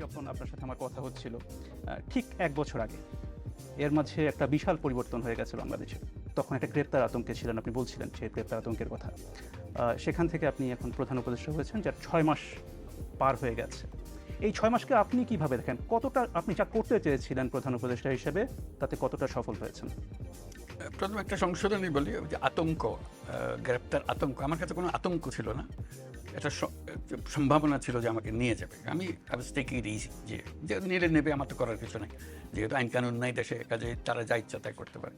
যখন আপনার সাথে আমার কথা হচ্ছিল ঠিক ১ বছর আগে, এর মাঝে একটা বিশাল পরিবর্তন হয়ে গেছে বাংলাদেশে। তখন একটা গ্রেপ্তার আতঙ্কে ছিলেন, আপনি বলছিলেন সেই গ্রেপ্তার আতঙ্কের কথা। সেখান থেকে আপনি এখন প্রধান উপদেষ্টা হয়েছেন, যার ৬ মাস পার হয়ে গেছে। এই ৬ মাসকে আপনি কিভাবে দেখেন? কতটা আপনি যা করতে চেয়েছিলেন প্রধান উপদেষ্টা হিসেবে, তাতে কতটা সফল হয়েছেন? প্রথমে একটা সংশোধনী বলি, ওই যে আতঙ্ক, গ্রেপ্তার আতঙ্ক, আমার কাছে কোনো আতঙ্ক ছিল না। একটা সম্ভাবনা ছিল যে আমাকে নিয়ে যাবে। আমি টেকিং ইট ইজি, যে নিলে নেবে, আমার তো করার কিছু নাই, যেহেতু আইন কানুন নাই দেশে, কাজে তারা যা ইচ্ছা তাই করতে পারে।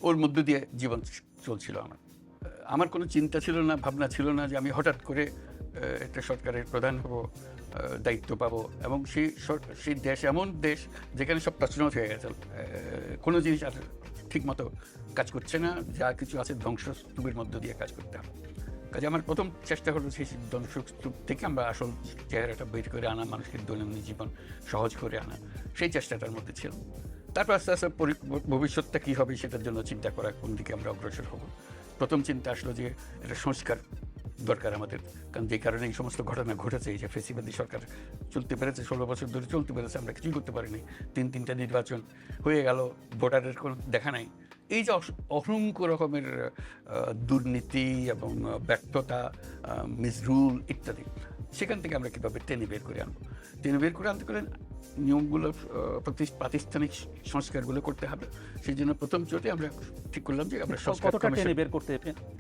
ওর মধ্য দিয়ে জীবন চলছিল আমার। আমার কোনো চিন্তা ছিল না, ভাবনা ছিল না যে আমি হঠাৎ করে একটা সরকারের প্রধান হব, দায়িত্ব পাবো, এবং সেই দেশ এমন দেশ যেখানে সব তছনছ হয়ে গেছে, কোনো জিনিস আর ঠিকমতো কাজ করছে না, যা কিছু আছে ধ্বংসস্তূপের মধ্য দিয়ে কাজ করতে হবে। কাজে আমার প্রথম চেষ্টা হলো সেই ধ্বংসস্তূপ থেকে আমরা আসল চেহারাটা বের করে আনা, মানুষের দৈনন্দিন জীবন সহজ করে আনা, সেই চেষ্টাটার মধ্যে ছিল। তারপর আস্তে আস্তে ভবিষ্যৎটা কী হবে সেটার জন্য চিন্তা করা, কোন দিকে আমরা অগ্রসর হব। প্রথম চিন্তা আসলো যে একটা সংস্কার দরকার আমাদের, কারণ যে কারণে এই সমস্ত ঘটনা ঘটেছে, এই যে ফেসিবাদী সরকার চলতে পেরেছে, 16 বছর ধরে চলতে পেরেছে, আমরা কিছুই করতে পারিনি। তিনটা নির্বাচন হয়ে গেল, ভোটারের কোনো দেখা নাই। এই যে অসংখ্য রকমের দুর্নীতি এবং ব্যর্থতা, মিসরুল ইত্যাদি, সেখান থেকে আমরা কীভাবে টেনে বের করে আনবো। টেনে বের করে আনতে গেলে নিয়মগুলো, প্রাতিষ্ঠানিক সংস্কারগুলো করতে হবে। সেই জন্য প্রথম চোটে আমরা ঠিক করলাম যে আমরা কতটা টেনে বের করতে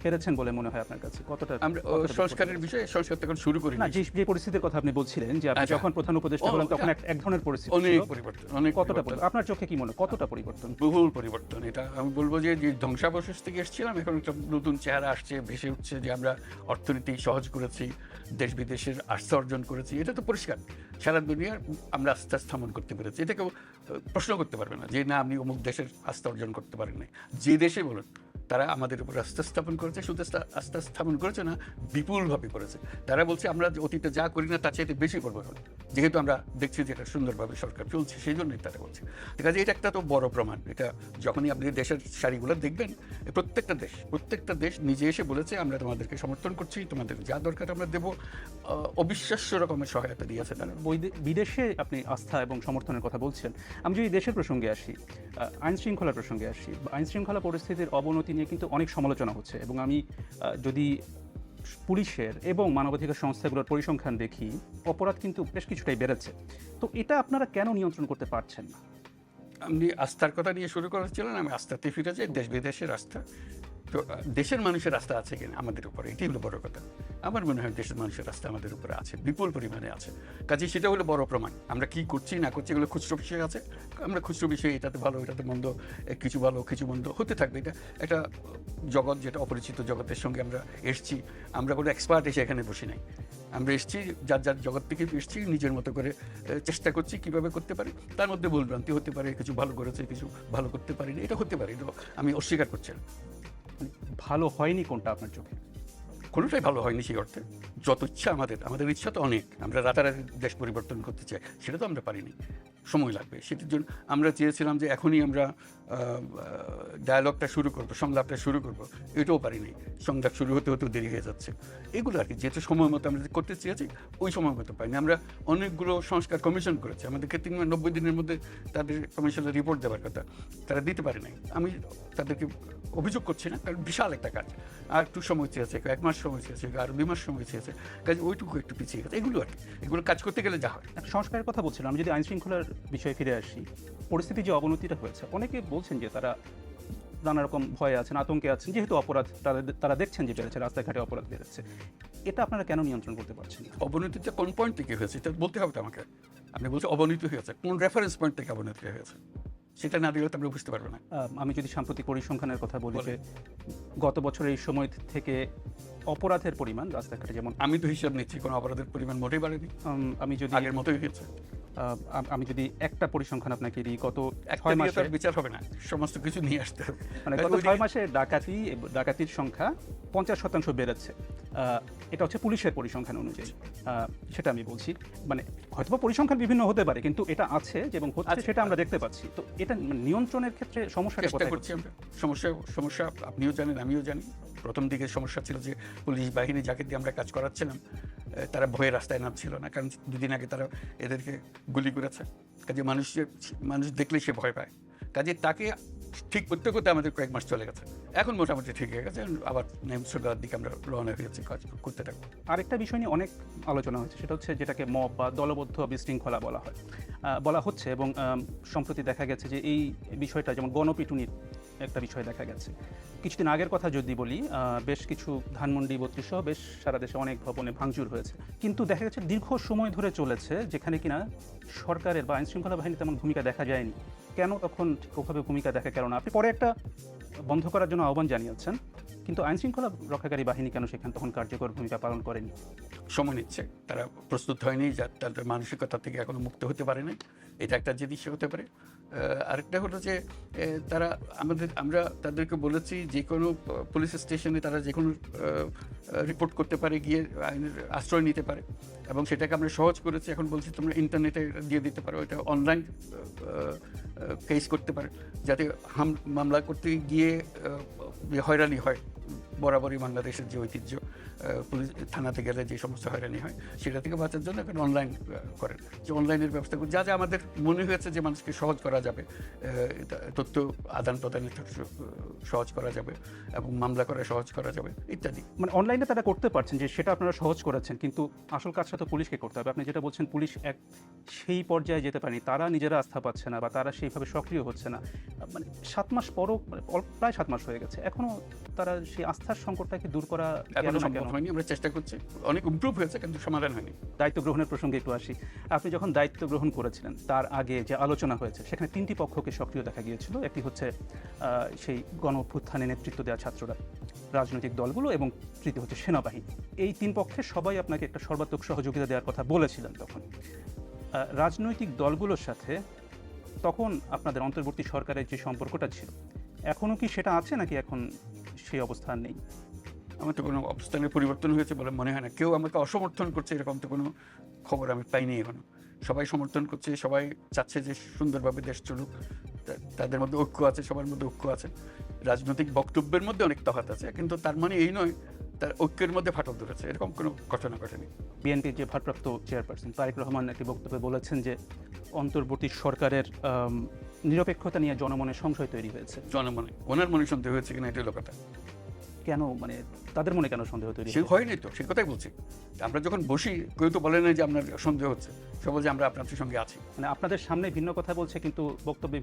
পেরেছেন বলে মনে হয় আপনার কাছে? কতটা আমরা সংস্কারের বিষয়ে সংস্কার তখন শুরু করি না। যে পরিস্থিতির কথা আপনি বলছিলেন যে আপনি যখন প্রধান উপদেষ্টা হলেন, তখন এক ধরনের পরিস্থিতি, অনেক পরিবর্তন, অনেক কতটা আপনার চোখে কি মনে, কতটা পরিবর্তন? বহুল পরিবর্তন। এটা আমি বলবো যে ধ্বংসাবশেষ থেকে এসেছিলাম, এখন একটা নতুন চেহারা আসছে, ভেসে উঠছে, যে আমরা অর্থনীতি সহজ করেছি, দেশ বিদেশের আস্থা অর্জন করেছি। এটা তো পরিষ্কার, সারা দুনিয়ার আমরা আস্থা স্থাপন করতে পেরেছি। এটা কেউ প্রশ্ন করতে পারবে না যে না, আপনি অমুক দেশের আস্থা অর্জন করতে পারেন নাই। যে দেশে বলুন, তারা আমাদের উপর আস্থা স্থাপন করেছে, শুধু আস্থা স্থাপন করেছে না, বিপুলভাবে করেছে। তারা বলছে আমরা অতীতে যা করি না তার চাইতে বেশি করবো এখন, যেহেতু আমরা দেখছি যে এটা সুন্দরভাবে সরকার চলছে, সেই জন্যই তারা বলছে। কাজে এটা একটা তো বড় প্রমাণ। এটা যখনই আপনি দেশের সারিগুলো দেখবেন, প্রত্যেকটা দেশ নিজে এসে বলেছে আমরা তোমাদেরকে সমর্থন করছি, তোমাদের যা দরকার আমরা দেবো। অবিশ্বাস্য রকমের সহায়তা দিয়েছে তারা। বিদেশে আপনি আস্থা এবং সমর্থনের কথা বলছেন। আমি যদি দেশের প্রসঙ্গে আসি, আইন শৃঙ্খলার প্রসঙ্গে আসি, আইন শৃঙ্খলা পরিস্থিতির অবনতি নিয়ে কিন্তু অনেক সমালোচনা হচ্ছে, এবং আমি যদি পুলিশের এবং মানবাধিকার সংস্থাগুলোর পরিসংখ্যান দেখি, অপরাধ কিন্তু বেশ কিছুটাই বেড়েছে। তো এটা আপনারা কেন নিয়ন্ত্রণ করতে পারছেন না? আপনি আস্থার কথা নিয়ে শুরু করেছিলেন, আমি আস্থাতে ফিরে যাই। দেশ বিদেশের আস্থা, তো দেশের মানুষের আস্থা আছে কিনা আমাদের উপরে, এটাই হলো বড় কথা। আমার মনে হয় দেশের মানুষের আস্থা আমাদের উপরে আছে, বিপুল পরিমাণে আছে। কাজে সেটা হলো বড় প্রমাণ। আমরা কি করছি না করছি এগুলো খুচরো বিষয় আছে। আমরা খুচরো বিষয়ে এটাতে ভালো, এটাতে মন্দ, কিছু ভালো কিছু মন্দ হতে থাকবে। এটা একটা জগৎ, যেটা অপরিচিত জগতের সঙ্গে আমরা এসছি। আমরা কোনো এক্সপার্ট এসে এখানে বসে নাই, আমরা এসেছি যার জগৎ থেকে এসেছি, নিজের মতো করে চেষ্টা করছি কীভাবে করতে পারি। তার মধ্যে ভুলভ্রান্তি হতে পারে, কিছু ভালো করেছে, কিছু ভালো করতে পারিনি, এটা হতে পারে, এটা আমি অস্বীকার করছি না। ভালো হয়নি কোনটা আপনার চোখে? কোনোটাই ভালো হয়নি সেই অর্থে। যত ইচ্ছা আমাদের ইচ্ছা তো অনেক, আমরা রাতারাতি দেশ পরিবর্তন করতে চাই, সেটা তো আমরা পারিনি, সময় লাগবে। সেটার জন্য আমরা চেয়েছিলাম যে এখনই আমরা ডায়ালগটা শুরু করবো, সংলাপটা শুরু করবো, এটাও পারিনি। সংলাপ শুরু হতে হতেও দেরি হয়ে যাচ্ছে। এগুলো আর কি, যেহেতু সময় মতো আমরা করতে চেয়েছি, ওই সময় মতো পাইনি। আমরা অনেকগুলো সংস্কার কমিশন করেছি, আমাদেরকে 90 দিনের মধ্যে তাদের কমিশনের রিপোর্ট দেওয়ার কথা, তারা দিতে পারে নাই। আমি তাদেরকে অভিযোগ করছি না, কারণ বিশাল একটা কাজ, আর একটু সময় চেয়েছে, 1 মাস সময় চেয়েছে, আর 2 মাস সময় চেয়েছে, কাজে ওইটুকু একটু পিছিয়ে গেছে। এগুলো আর কি, এগুলো কাজ করতে গেলে যা হয়। সংস্কারের কথা বলছিলাম, আমি যদি আইন শৃঙ্খলার বিষয়ে ফিরে আসি, পরিস্থিতি যে অবনতিটা হয়েছে, অনেকে বলছেন যে তারা নানা রকম ভয়ে আছেন, আতঙ্কে আছেন, যেহেতু অপরাধ তারা দেখছেন যে বেড়েছে, রাস্তাঘাটে অপরাধ বেড়েছে। এটা আপনারা কেন নিয়ন্ত্রণ করতে পারছেন না? অবনতিটা কোন পয়েন্ট থেকে হয়েছে এটা বলতে হবে তো আমাকে। আপনি বলছেন অবনতি হয়েছে, কোন রেফারেন্স পয়েন্ট থেকে অবনতি হয়েছে, সেটা না দিলে তো আমরা বুঝতে পারবো না। আমি যদি সাম্প্রতিক পরিসংখ্যানের কথা বলি, যে গত বছরের এই সময় থেকে অপরাধের পরিমাণ রাস্তাঘাটে, যেমন আমি তো হিসাব নিচ্ছি, কোনো অপরাধের পরিমাণ মোটেই বাড়েনি, আমি যদি আগের মতোই হয়েছে। আমি যদি একটা পরিসংখ্যান আপনাকে দিই, গত 6 মাসে বিচার হবে না, সমস্ত কিছু নিয়ে আসতে হবে। মানে গত 6 মাসে ডাকাতির সংখ্যা 50% বেড়েছে। এটা হচ্ছে পুলিশের পরিসংখ্যান অনুযায়ী, সেটা আমি বলছি। মানে হয়তো পরিসংখ্যান বিভিন্ন হতে পারে, কিন্তু এটা আছে এবং হচ্ছে, সেটা আমরা দেখতে পাচ্ছি। তো এটা নিয়ন্ত্রণের ক্ষেত্রে সমস্যাটা চেষ্টা করছি আমরা। সমস্যা আপনিও জানেন, আমিও জানি। প্রথম দিকে সমস্যা ছিল যে পুলিশ বাহিনী যাকে দিয়ে আমরা কাজ করাচ্ছিলাম, তারা ভয়ে রাস্তায় নামছিল না, কারণ দুদিন আগে তারা এদেরকে গুলি করেছে। কাজে মানুষ দেখলেই সে ভয় পায়। কাজে তাকে ঠিক করতে করতে আমাদের কয়েক মাস চলে গেছে, এখন মোটামুটি ঠিক হয়ে গেছে, আবার নেমসগার দিকে আমরা রওনা হয়েছি কাজ করতে থাকবো। আরেকটা বিষয় নিয়ে অনেক আলোচনা হচ্ছে, সেটা হচ্ছে যেটাকে মব বা দলবদ্ধ বিশৃঙ্খলা বলা হচ্ছে, এবং সম্প্রতি দেখা গেছে যে এই বিষয়টা যেমন গণপিটুনির একটা বিষয় দেখা গেছে। কিছুদিন আগের কথা যদি বলি, বেশ কিছু ধানমন্ডি 32 সহ বেশ সারা দেশে অনেক ভবনে ভাঙচুর হয়েছে, কিন্তু দেখা গেছে দীর্ঘ সময় ধরে চলেছে যেখানে কিনা সরকারের বা আইনশৃঙ্খলা বাহিনী তেমন ভূমিকা দেখা যায়নি। কেন তখন ঠিক ওভাবে ভূমিকা দেখা গেল না? আপনি পরে একটা বন্ধ করার জন্য আহ্বান জানিয়েছেন, কিন্তু আইনশৃঙ্খলা রক্ষাকারী বাহিনী কেন সেখানে তখন কার্যকর ভূমিকা পালন করেনি? সময় নিচ্ছে, তারা প্রস্তুত হয়নি, যা তাদের মানসিকতা থেকে এখনো মুক্ত হতে পারেনি, এটা একটা জিনিস হতে পারে। আরেকটা হলো যে তারা আমরা তাদেরকে বলেছি যে কোনো পুলিশ স্টেশনে তারা যে কোনো রিপোর্ট করতে পারে, গিয়ে আইনের আশ্রয় নিতে পারে, এবং সেটাকে আমরা সহজ করেছি। এখন বলছি তোমরা ইন্টারনেটে দিয়ে দিতে পারো, এটা অনলাইন কেস করতে পারে, যাতে মামলা করতে গিয়ে হয়রানি হয়। বরাবরই বাংলাদেশের যে ঐতিহ্য, পুলিশ থানাতে গেলে যে সমস্ত হয়রানি হয় সেটা থেকে বাঁচার জন্য এখন অনলাইন করেন, যে অনলাইনের ব্যবস্থা করে যা আমাদের মনে হয়েছে যে মানুষকে সহজ করা যাবে, তথ্য আদান প্রদানের সহজ করা যাবে এবং মামলা করা সহজ করা যাবে ইত্যাদি। মানে অনলাইনে তারা করতে পারছেন, যে সেটা আপনারা সহজ করেছেন, কিন্তু আসল কাজটা তো পুলিশকে করতে হবে। আপনি যেটা বলছেন পুলিশ সেই পর্যায়ে যেতে পারেনি, তারা নিজেরা আস্থা পাচ্ছে না বা তারা সেইভাবে সক্রিয় হচ্ছে না। মানে 7 মাস পরও, প্রায় 7 মাস হয়ে গেছে, এখনো তারা সেই আস্থার সংকটটাকে দূর করা এখনো সম্ভব হয়নি। আমরা চেষ্টা করছি, অনেক ইমপ্রুভ হয়েছে, কিন্তু সমাধান হয়নি। দায়িত্ব গ্রহণের প্রসঙ্গে একটু আসি। আপনি যখন দায়িত্ব গ্রহণ করেছিলেন তার আগে যে আলোচনা হয়েছে সেখানে 3টি পক্ষকে সক্রিয় দেখা গিয়েছিল। একটি হচ্ছে সেই গণ অভ্যুত্থানে নেতৃত্ব দেওয়া ছাত্ররা, রাজনৈতিক দলগুলো, এবং তৃতীয় হচ্ছে সেনাবাহিনী। এই 3 পক্ষে সবাই আপনাকে একটা সর্বাত্মক সহযোগিতা দেওয়ার কথা বলেছিলেন তখন। রাজনৈতিক দলগুলোর সাথে তখন আপনাদের অন্তর্বর্তী সরকারের যে সম্পর্কটা ছিল, এখনও কি সেটা আছে নাকি এখন সেই অবস্থান নেই? আমার তো কোনো অবস্থানের পরিবর্তন হয়েছে বলে মনে হয় না। কেউ আমাকে অসমর্থন করছে এরকম তো কোনো খবর আমি পাইনি এখনো। সবাই সমর্থন করছে, সবাই চাচ্ছে যে সুন্দরভাবে দেশ চলুক, তাদের মধ্যে ঐক্য আছে, সবার মধ্যে ঐক্য আছে। রাজনৈতিক বক্তব্যের মধ্যে অনেক তফাৎ আছে, কিন্তু তার মানে এই নয় তার ঐক্যের মধ্যে ফাটল ধরেছে, এরকম কোনো ঘটনা ঘটেনি। বিএনপির যে ভারপ্রাপ্ত চেয়ারপারসন তারেক রহমান একটি বক্তব্যে বলেছেন যে অন্তর্বর্তী সরকারের নিরপেক্ষতা নিয়ে জনমনে সংশয় তৈরি হয়েছে। জনমনে ওনার মনে সন্দেহ হয়েছে কিনা এটা হলো কথা। কেন, মানে তাদের মনে কেন সন্দেহ তৈরি সে হয়নি তো, সে কথাই বলছি। আমরা যখন বসি কেউ তো বলে না যে আপনার সন্দেহ হচ্ছে, সে বলছে আমরা আপনাদের সঙ্গে আছি। মানে আপনাদের সামনে ভিন্ন কথা বলছে, কিন্তু বক্তব্যে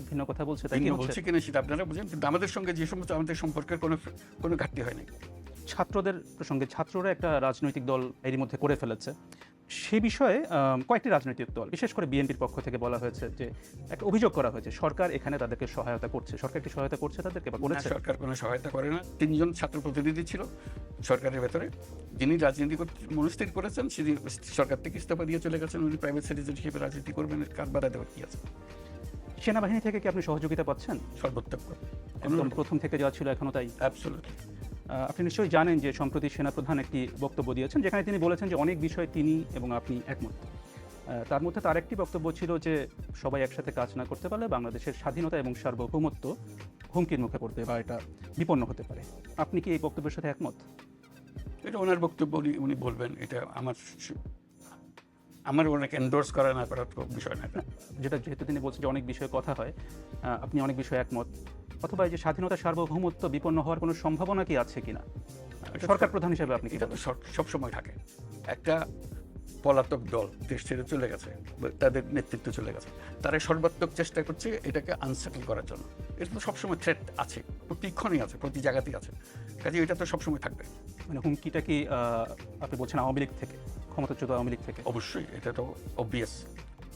ভিন্ন কথা বলছে, তাই কি বলছে কিনা সেটা আপনারা বুঝেন, কিন্তু আমাদের সঙ্গে যে সমস্ত আমাদের সম্পর্কের কোনো ঘাটতি হয়নি। ছাত্রদের প্রসঙ্গে, ছাত্ররা একটা রাজনৈতিক দল এরই মধ্যে করে ফেলেছে। সে বিষয়ে কয়েকটি রাজনৈতিক দল, বিশেষ করে বিএনপির পক্ষ থেকে বলা হয়েছে যে একটা অভিযোগ করা হয়েছে সরকার এখানে তাদেরকে সহায়তা করছে। সরকার কি সহায়তা করছে তাদেরকে বা করেছে? সরকার কোনো সহায়তা করে না। 3 জন ছাত্র প্রতিনিধি ছিল সরকারের ভেতরে, যিনি রাজনীতি মনস্থির করেছেন, তিনি সরকার থেকে ইস্তফা দিয়ে চলে গেছেন। উনি প্রাইভেট সিটিজেন হিসেবে রাজনীতি করবেন, কার বাধা দেওয়ার কি আছে? সেনাবাহিনী থেকে কি আপনি সহযোগিতা পাচ্ছেন? সর্বোত্তম একদম প্রথম থেকে যা ছিল এখনো তাই? অ্যাবসলিউটলি। আপনি নিশ্চয়ই জানেন যে সম্প্রতি সেনাপ্রধান একটি বক্তব্য দিয়েছেন যেখানে তিনি বলেছেন যে অনেক বিষয়ে তিনি এবং আপনি একমত। তার মধ্যে তার একটি বক্তব্য ছিল যে সবাই একসাথে কাজ না করতে পারলে বাংলাদেশের স্বাধীনতা এবং সার্বভৌমত্ব হুমকির মুখে পড়বে বা এটা বিপন্ন হতে পারে। আপনি কি এই বক্তব্যের সাথে একমত? এটা ওনার বক্তব্য, উনি বলবেন। এটা আমার অনেক এন্ডোর্স করা না করার বিষয় না। যেহেতু তিনি বলছেন যে অনেক বিষয়ে কথা হয়, আপনি অনেক বিষয়ে একমত, অথবা এই যে স্বাধীনতা সার্বভৌমত্ব বিপন্ন হওয়ার কোনো সম্ভাবনা কি আছে কিনা সরকার প্রধান হিসেবে আপনি? এটা তো সবসময় থাকে। একটা পলাতক দল দেশ ছেড়ে চলে গেছে, তাদের নেতৃত্ব চলে গেছে, তারা সর্বাত্মক চেষ্টা করছে এটাকে আনসেটল করার জন্য। এটা তো সবসময় থ্রেট আছে, প্রতিক্ষণই আছে, প্রতি জায়গাতেই আছে। কাজে এটা তো সবসময় থাকবে। মানে হুমকিটা কি আপনি বলছেন আওয়ামী লীগ থেকে, ক্ষমতাচ্যুত আওয়ামী লীগ থেকে? অবশ্যই, এটা তো অবভিয়াস।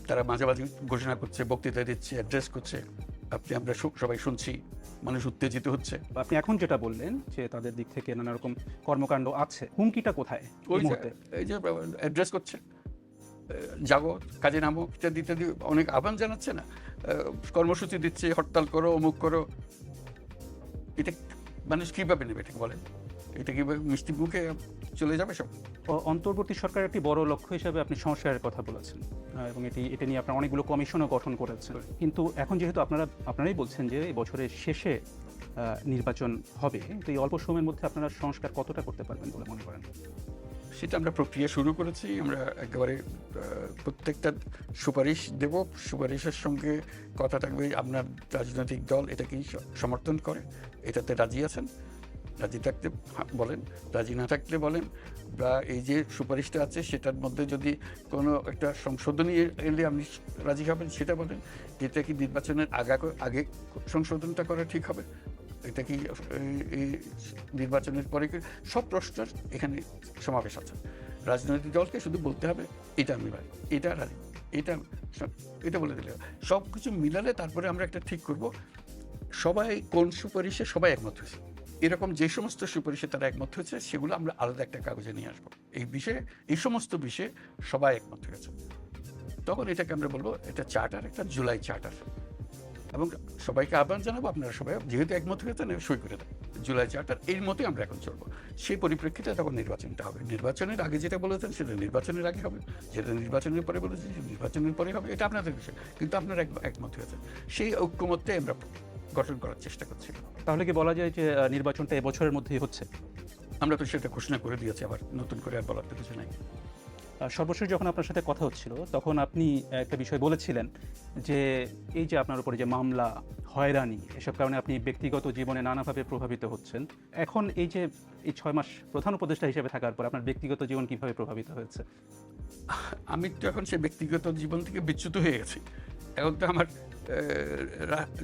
তারা মাঝে মাঝে ঘোষণা করছে, বক্তৃতা দিচ্ছে, অ্যাড্রেস করছে, আমরা সবাই শুনছি, মানুষ উত্তেজিত হচ্ছে। আপনি এখন যেটা বললেন যে তাদের দিক থেকে নানা রকম কর্মকাণ্ড আছে, হুমকিটা কোথায়? এই যে অ্যাড্রেস করছে, জাগো, কাজে নামো, ইত্যাদি ইত্যাদি অনেক আহ্বান জানাচ্ছে না, কর্মসূচি দিচ্ছে, হরতাল করো, অমুক করো। এটা মানুষ কীভাবে নেবে এটাকে বলেন? এটা কীভাবে মিষ্টি মুখে চলে যাবে সব? অন্তর্বর্তী সরকারের একটি বড় লক্ষ্য হিসেবে আপনি সংস্কারের কথা বলেছেন, এবং এটা নিয়ে আপনারা অনেকগুলো কমিশনও গঠন করেছেন। কিন্তু এখন যেহেতু আপনারাই বলছেন যে এই বছরের শেষে নির্বাচন হবে, তো এই অল্প সময়ের মধ্যে আপনারা সংস্কার কতটা করতে পারবেন বলে মনে করেন? সেটা আমরা প্রক্রিয়া শুরু করেছি। আমরা একেবারে প্রত্যেকটা সুপারিশ দেব, সুপারিশের সঙ্গে কথা থাকবে আপনার রাজনৈতিক দল এটা কি সমর্থন করে, এটাতে রাজি আছেন, রাজি থাকতে বলেন, রাজি না থাকলে বলেন, বা এই যে সুপারিশটা আছে সেটার মধ্যে যদি কোনো একটা সংশোধনী এলে আপনি রাজি হবেন সেটা বলেন। এটা কি নির্বাচনের আগে সংশোধনটা করা ঠিক হবে, এটা কি এই নির্বাচনের পরে কি, সব প্রশ্নের এখানে সমাবেশ আছে। রাজনৈতিক দলকে শুধু বলতে হবে এটা আমি রাজি, এটা রাজি, এটা বলে দিলে সব কিছু মিলালে তারপরে আমরা একটা ঠিক করব সবাই কোন সুপারিশে সবাই একমত হয়েছে। এরকম যে সমস্ত সুপারিশে তারা একমত হয়েছে সেগুলো আমরা আলাদা একটা কাগজে নিয়ে আসবো। এই বিষয়ে, এই সমস্ত বিষয়ে সবাই একমত হয়েছে, তখন এটাকে আমরা বলবো এটা চার্টার, একটা জুলাই চার্টার। এবং সবাইকে আহ্বান জানাবো আপনারা সবাই যেহেতু একমত হয়েছেন সই করে দেন জুলাই চার্টার, এর মতোই আমরা এখন চলবো। সেই পরিপ্রেক্ষিতে তখন নির্বাচনটা হবে। নির্বাচনের আগে যেটা বলেছেন সেটা নির্বাচনের আগে হবে, যেটা নির্বাচনের পরে বলেছেন সেটা নির্বাচনের পরে হবে, এটা আপনাদের বিষয়, কিন্তু আপনারা একমত হয়েছেন। সেই ঐক্যমত্যে আমরা গঠন করার চেষ্টা করছি। তাহলে কি বলা যায় যে নির্বাচনটা এবছরের মধ্যেই হচ্ছে? আমরা তো সেটা ঘোষণা করে দিয়েছি, আবার নতুন করে আর বলার তো কিছু নাই। সর্বশেষ যখন আপনার সাথে কথা হচ্ছিল তখন আপনি একটা বিষয় বলেছিলেন যে এই যে আপনার উপরে যে মামলা, হয়রানি, এসব কারণে আপনি ব্যক্তিগত জীবনে নানাভাবে প্রভাবিত হচ্ছেন। এখন এই যে এই 6 মাস প্রধান উপদেষ্টা হিসেবে থাকার পর আপনার ব্যক্তিগত জীবন কিভাবে প্রভাবিত হয়েছে? আমি তো এখন সে ব্যক্তিগত জীবন থেকে বিচ্যুত হয়ে গেছি। এখন তো আমার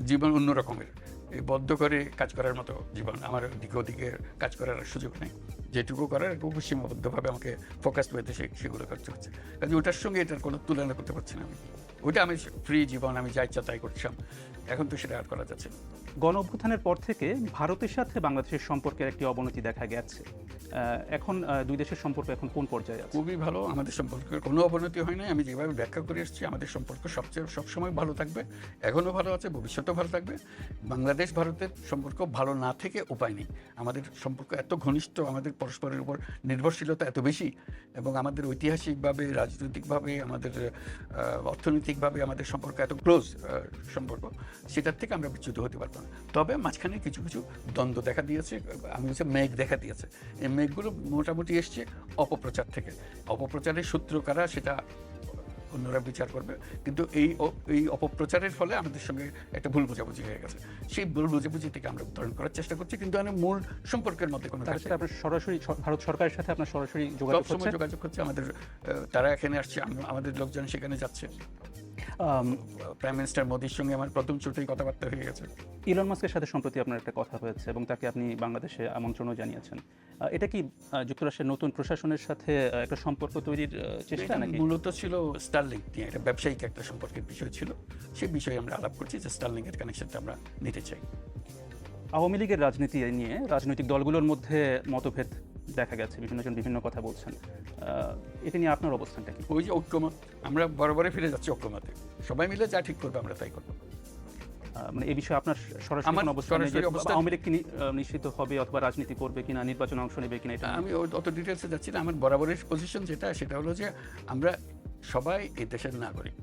জীবন অন্য রকমের, এই বদ্ধ করে কাজ করার মতো জীবন। আমার দিকে ওদিকে কাজ করার সুযোগ নেই, যেটুকু করার খুব সীমাবদ্ধভাবে আমাকে ফোকাস পেতে সেগুলো করতে হচ্ছে। কাজে ওটার সঙ্গে এটার কোনো তুলনা করতে পারছি না আমি। ওইটা আমি ফ্রি জীবন, আমি যা ইচ্ছা তাই করছিলাম, এখন তো সেটা আর করা যাচ্ছে না। গণ অভ্যুত্থানের পর থেকে ভারতের সাথে বাংলাদেশের সম্পর্কের একটি অবনতি দেখা গেছে। এখন দুই দেশের সম্পর্ক এখন কোন পর্যায়ে আছে? খুবই ভালো, আমাদের সম্পর্কের কোনো অবনতি হয় নাই। আমি যেভাবে ব্যাখ্যা করে এসেছি আমাদের সম্পর্ক সবসময় ভালো থাকবে, এখনও ভালো আছে, ভবিষ্যতেও ভালো থাকবে। বাংলাদেশ ভারতের সম্পর্ক ভালো না থেকে উপায় নেই। আমাদের সম্পর্ক এত ঘনিষ্ঠ, আমাদের পরস্পরের উপর নির্ভরশীলতা এত বেশি, এবং আমাদের ঐতিহাসিকভাবে, রাজনৈতিকভাবে, আমাদের অর্থনৈতিকভাবে আমাদের সম্পর্ক এত ক্লোজ সম্পর্ক, সেটার থেকে আমরা বিচ্যুত হতে পারবো না। তবে মাঝখানে কিছু কিছু দ্বন্দ্ব দেখা দিয়েছে, আমি হচ্ছে মেঘ দেখা দিয়েছে। এই মেঘগুলো মোটামুটি এসছে অপপ্রচার থেকে। অপপ্রচারের সূত্র কারা সেটা অন্যরা বিচার করবে, কিন্তু এই অপপ্রচারের ফলে আমাদের সঙ্গে একটা ভুল বোঝাবুঝি হয়ে গেছে। সেই ভুল বোঝাবুঝি থেকে আমরা উত্তরণ করার চেষ্টা করছি, কিন্তু আমি মূল সম্পর্কের মধ্যে কোনো তার সাথে আপনার সরাসরি ভারত সরকারের সাথে আপনার সরাসরি যোগাযোগ হচ্ছে? যোগাযোগ হচ্ছে আমাদের। তারা এখানে আসছে, আমাদের লোকজন সেখানে যাচ্ছে। প্রাইম মিনিস্টার মোদির সঙ্গে আমার প্রথম চোটেই কথাবার্তা হয়ে গেছে। ইলন মাস্কের সাথে সম্প্রতি আপনার একটা কথা হয়েছে এবং তাকে আপনি বাংলাদেশে আমন্ত্রণও জানিয়েছেন। এটা কি যুক্তরাষ্ট্রের নতুন প্রশাসনের সাথে একটা সম্পর্ক তৈরির চেষ্টা নাকি? মূলত ছিল স্টারলিংক নিয়ে, একটা ব্যবসায়িক একটা সম্পর্কের বিষয় ছিল। সেই বিষয়ে আমরা আলাপ করছি যে স্টারলিংকের কানেকশনটা আমরা নিতে চাই। আওয়ামী লীগের রাজনীতি নিয়ে রাজনৈতিক দলগুলোর মধ্যে মতভেদ দেখা গেছে, বিভিন্নজন বিভিন্ন কথা বলছেন। এটা নিয়ে আপনার অবস্থানটা কি? ওই যে ঐক্যমত, আমরা বরাবরই ফিরে যাচ্ছি ঐক্যমতে, সবাই মিলে যা ঠিক করবে আমরা তাই করবো। মানে এই বিষয়ে আপনার সরাসরি কোনো অবস্থান নেই যে আওয়ামী লীগ কি নিশ্চিত হবে অথবা রাজনীতি করবে কিনা, নির্বাচনে অংশ নেবে কিনা? এটা আমি অত ডিটেলসে যাচ্ছি না। আমার বরাবরের পজিশন সেটা হলো যে আমরা সবাই এই দেশের নাগরিক,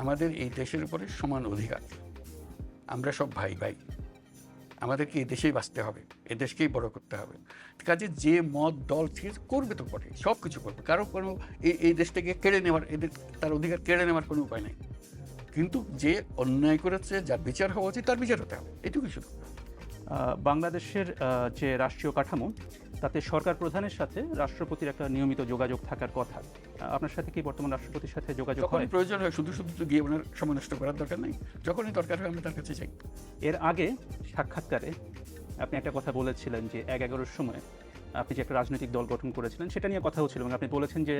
আমাদের এই দেশের উপরে সমান অধিকার, আমরা সব ভাই ভাই, আমাদেরকে এই দেশেই বাঁচতে হবে, এ দেশকেই বড় করতে হবে। কাজে যে মত দল করবে তো করে সব কিছু করবে, কারো কোনো এই দেশটাকে কেড়ে নেওয়ার, তার অধিকার কেড়ে নেওয়ার কোনো উপায় নাই। কিন্তু যে অন্যায় করেছে, যার বিচার হওয়া উচিত তার বিচার হতে হবে, এটুকুই শুধু। বাংলাদেশের যে রাষ্ট্রীয় কাঠামো, তাতে সরকার প্রধানের সাথে রাষ্ট্রপতির একটা নিয়মিত যোগাযোগ থাকার কথা। আপনার সাথে কি বর্তমান রাষ্ট্রপতির সাথে যোগাযোগ হয়? প্রয়োজন হয়, শুধু শুধু তো গিয়ে ওনার সময় নষ্ট করার দরকার নেই, যখনই দরকার হয় আমরা তার কাছে যাই। এর আগে সাক্ষাৎকারে আপনি একটা কথা বলেছিলেন যে 1-11-র সময় আপনি যে একটা রাজনৈতিক দল গঠন করেছিলেন সেটা নিয়ে কথা হচ্ছিল এবং আপনি বলেছিলেন যে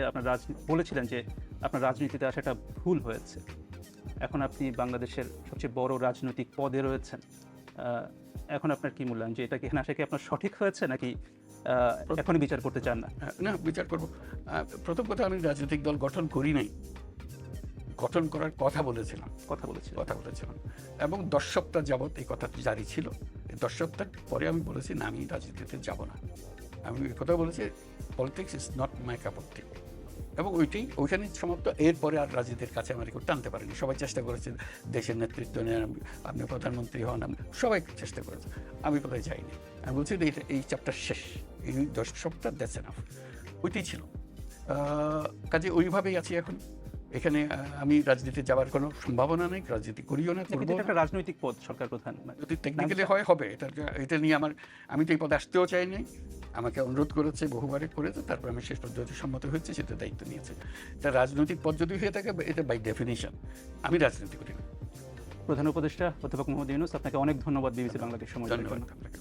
বলেছিলেন যে আপনার রাজনীতিতে আসাটা ভুল হয়েছে। এখন আপনি বাংলাদেশের সবচেয়ে বড় রাজনৈতিক পদে রয়েছেন। এখন আপনার কি মূল্যায়ন যে এটা কি এখানে আসা কি আপনার সঠিক হয়েছে নাকি এখনই বিচার করতে চান না? না, বিচার করব। প্রথম কথা, আমি রাজনৈতিক দল গঠন করি নাই, গঠন করার কথা বলেছিলাম এবং 10 সপ্তাহ যাবৎ এই কথা জারি ছিল। এই 10 সপ্তাহ পরে আমি বলেছি না, আমি রাজনীতিতে যাব না। আমি এই কথা বলেছি, politics is not my cup of tea, এবং ওইখানে সমাপ্ত। এরপরে আর রাজনীতির কাছে আমার কেউ টানতে পারেনি। সবাই চেষ্টা করেছে দেশের নেতৃত্ব নেন, আপনি প্রধানমন্ত্রী হন, সবাই চেষ্টা করেছে, আমি কোথায় যাইনি। আমি বলছি এই চ্যাপ্টার শেষ, এই 10 সপ্তাহ দ্যাটস এনাফ। ওইটাই ছিল। কাজে ওইভাবেই আছি এখন। এখানে আমি রাজনীতিতে যাওয়ার কোনো সম্ভাবনা নেই, রাজনীতি করিও না, কিন্তু করবো এটা না। একটা রাজনৈতিক পদ, সরকার প্রধান। যদি টেকনিক্যালি হয় হবে, এটা নিয়ে আমি তো এই পদে আসতেও চাইনি, আমাকে অনুরোধ করেছে, বহুবারে করেছে, তারপর আমি শেষ পর্যন্ত সম্মত হয়েছে, সেটা দায়িত্ব নিয়েছে। এটা রাজনৈতিক পদ যদি হয়ে থাকে, এটা বাই ডেফিনিশন আমি রাজনীতি করি না। প্রধান উপদেষ্টা অধ্যাপক মোহাম্মদ ইউনূস, আপনাকে অনেক ধন্যবাদ বিবিসি বাংলাকে সময় দেওয়ার জন্য। ধন্যবাদ আপনাকে।